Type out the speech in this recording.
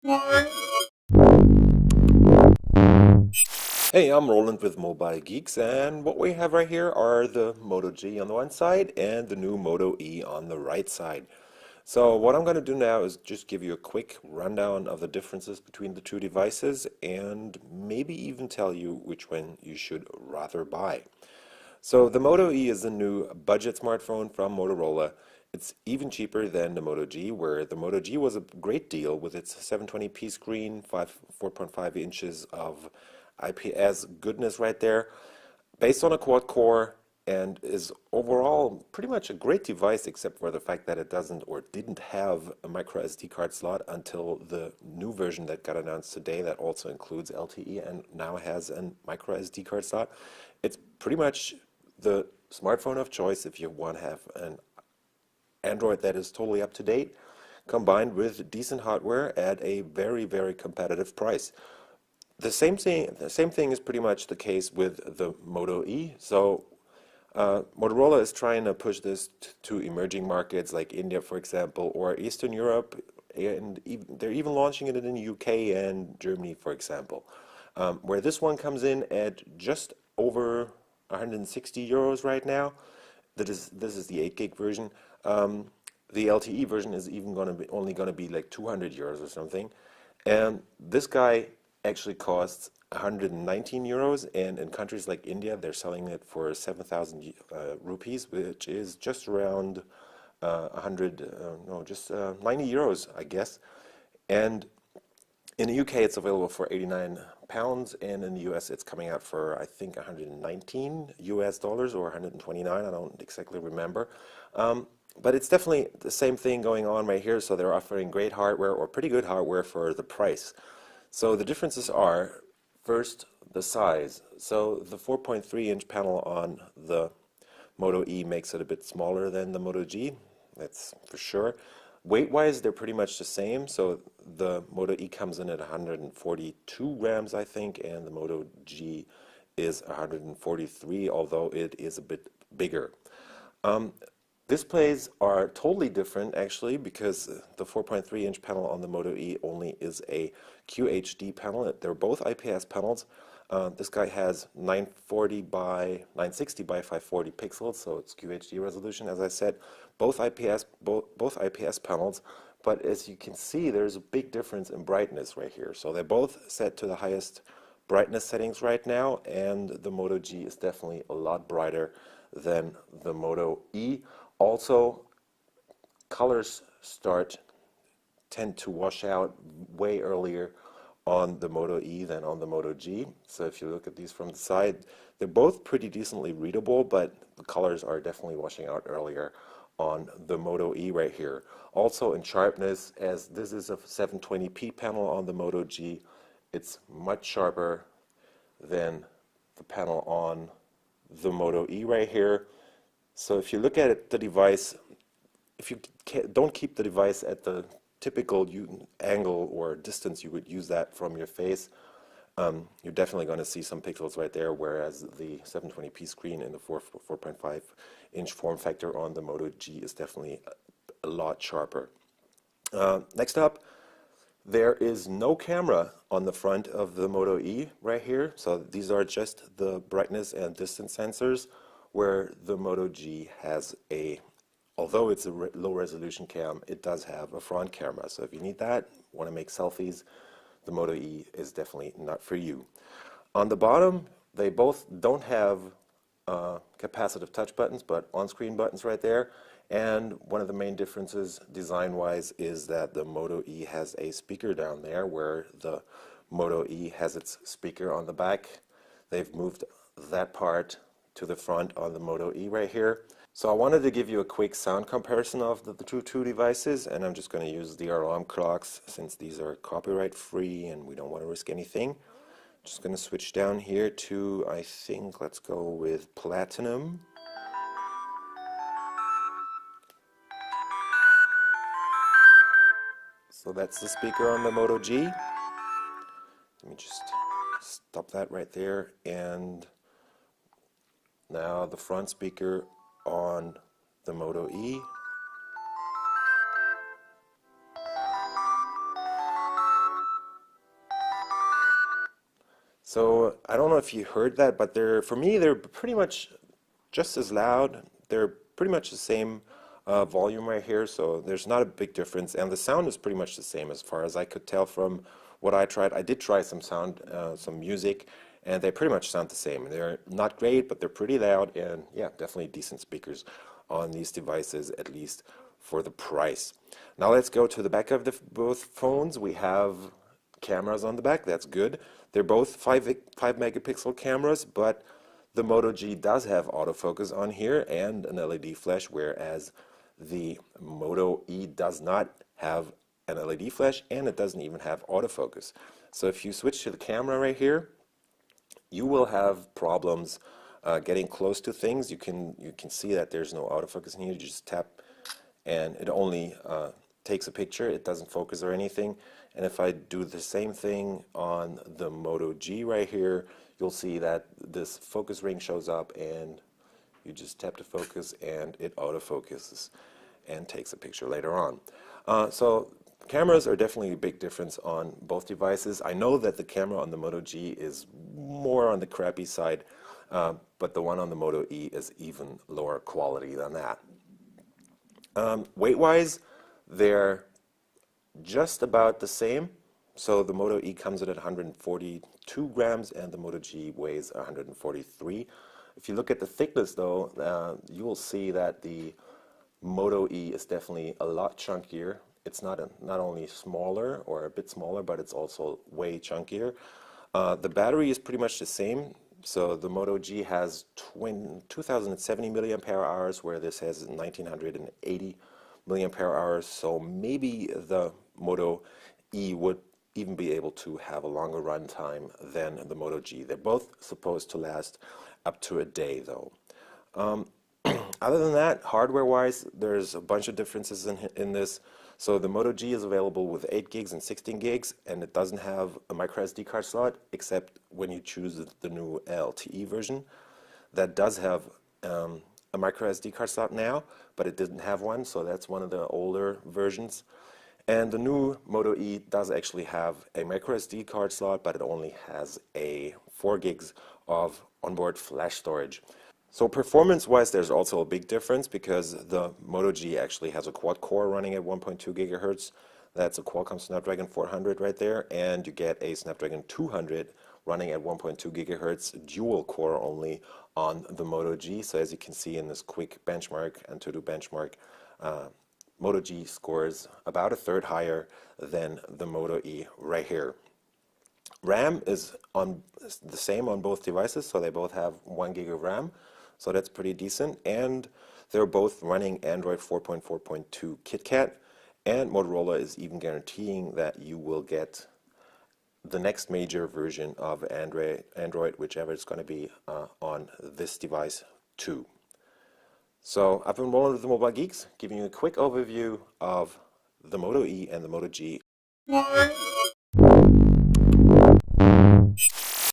Hey, I'm Roland with Mobile Geeks, and what we have right here are the Moto G on the one side and the new Moto E on the right side. So what I'm going to do now is just give you a quick rundown of the differences between the two devices and maybe even tell you which one you should rather buy. So the Moto E is a new budget smartphone from Motorola. It's even cheaper than the Moto G, where the Moto G was a great deal with its 720p screen, 4.5 inches of IPS goodness right there, based on a quad core, and is overall pretty much a great device except for the fact that it doesn't or didn't have a micro SD card slot until the new version that got announced today that also includes LTE and now has a micro SD card slot. It's pretty much the smartphone of choice if you want to have an Android that is totally up to date, combined with decent hardware at a very, very competitive price. The same thing is pretty much the case with the Moto E. So Motorola is trying to push this to emerging markets like India, for example, or Eastern Europe, and they're even launching it in the UK and Germany, for example. Where this one comes in at just over 160 euros right now. This is the 8 gig version. The LTE version is even going to be only going to be like 200 euros or something. And this guy actually costs 119 euros, and in countries like India, they're selling it for 7,000 rupees, which is just around 100, no, just 90 euros, I guess. And in the UK, it's available for 89 pounds, and in the US, it's coming out for, I think, 119 US dollars or 129. I don't exactly remember. But it's definitely the same thing going on right here. So they're offering great hardware or pretty good hardware for the price. So the differences are first the size. So the 4.3-inch panel on the Moto E makes it a bit smaller than the Moto G, that's for sure. Weight-wise, they're pretty much the same. So the Moto E comes in at 142 grams, I think, and the Moto G is 143, although it is a bit bigger. Um, Displays are totally different actually because the 4.3-inch panel on the Moto E only is a QHD panel. They're both IPS panels. This guy has 940 by 960 by 540 pixels, so it's QHD resolution, as I said. Both IPS panels, but as you can see, there's a big difference in brightness right here. So they're both set to the highest brightness settings right now, and the Moto G is definitely a lot brighter than the Moto E. Also, colors tend to wash out way earlier on the Moto E than on the Moto G. So if you look at these from the side, they're both pretty decently readable, but the colors are definitely washing out earlier on the Moto E right here. Also in sharpness, as this is a 720p panel on the Moto G, it's much sharper than the panel on the Moto E right here. So if you look at it, the device, if you don't keep the device at the typical angle or distance you would use that from your face, you're definitely going to see some pixels right there, whereas the 720p screen in the 4.5-inch form factor on the Moto G is definitely a lot sharper. Next up, there is no camera on the front of the Moto E right here, so these are just the brightness and distance sensors, where the Moto G has although it's a low resolution cam, it does have a front camera. So if you need that, want to make selfies, the Moto E is definitely not for you. On the bottom, they both don't have capacitive touch buttons, but on-screen buttons right there. And one of the main differences design-wise is that the Moto E has a speaker down there where the Moto E has its speaker on the back. They've moved that part to the front on the Moto E right here. So I wanted to give you a quick sound comparison of the two devices, and I'm just going to use the alarm clocks since these are copyright free and we don't want to risk anything. Just going to switch down here to, I think, let's go with Platinum. So that's the speaker on the Moto G. Let me just stop that right there. And now the front speaker on the Moto E. So I don't know if you heard that, but for me they're pretty much just as loud. They're pretty much the same volume right here, so there's not a big difference, and the sound is pretty much the same as far as I could tell from what I tried. I did try some sound, some music, and they pretty much sound the same. They're not great, but they're pretty loud, and yeah, definitely decent speakers on these devices, at least for the price. Now let's go to the back of both phones. We have cameras on the back. That's good. They're both 5 megapixel cameras, but the Moto G does have autofocus on here and an LED flash, whereas the Moto E does not have an LED flash, and it doesn't even have autofocus. So if you switch to the camera right here, you will have problems getting close to things. You can see that there's no autofocus in here. You just tap and it only takes a picture. It doesn't focus or anything. And if I do the same thing on the Moto G right here, you'll see that this focus ring shows up, and you just tap to focus and it autofocuses and takes a picture later on. So cameras are definitely a big difference on both devices. I know that the camera on the Moto G is more on the crappy side, but the one on the Moto E is even lower quality than that. Weight-wise, they're just about the same. So the Moto E comes in at 142 grams and the Moto G weighs 143. If you look at the thickness though, you will see that the Moto E is definitely a lot chunkier. It's not only smaller or a bit smaller, but it's also way chunkier. The battery is pretty much the same. So the Moto G has 2070 milliamp hours, where this has 1980 milliamp hours. So maybe the Moto E would even be able to have a longer run time than the Moto G. They're both supposed to last up to a day though. Other than that, hardware-wise, there's a bunch of differences in this. So the Moto G is available with 8 gigs and 16 gigs, and it doesn't have a micro SD card slot, except when you choose the new LTE version. That does have a micro SD card slot now, but it didn't have one, so that's one of the older versions. And the new Moto E does actually have a micro SD card slot, but it only has a 4 gigs of onboard flash storage. So performance-wise, there's also a big difference, because the Moto G actually has a quad core running at 1.2 gigahertz. That's a Qualcomm Snapdragon 400 right there, and you get a Snapdragon 200 running at 1.2 gigahertz, dual core only on the Moto G. So as you can see in this quick benchmark and to-do benchmark, Moto G scores about a third higher than the Moto E right here. RAM is the same on both devices, so they both have 1 gig of RAM. So that's pretty decent, and they're both running Android 4.4.2 KitKat, and Motorola is even guaranteeing that you will get the next major version of Android, whichever it's going to be, on this device too. So I've been Roland with the Mobile Geeks, giving you a quick overview of the Moto E and the Moto G.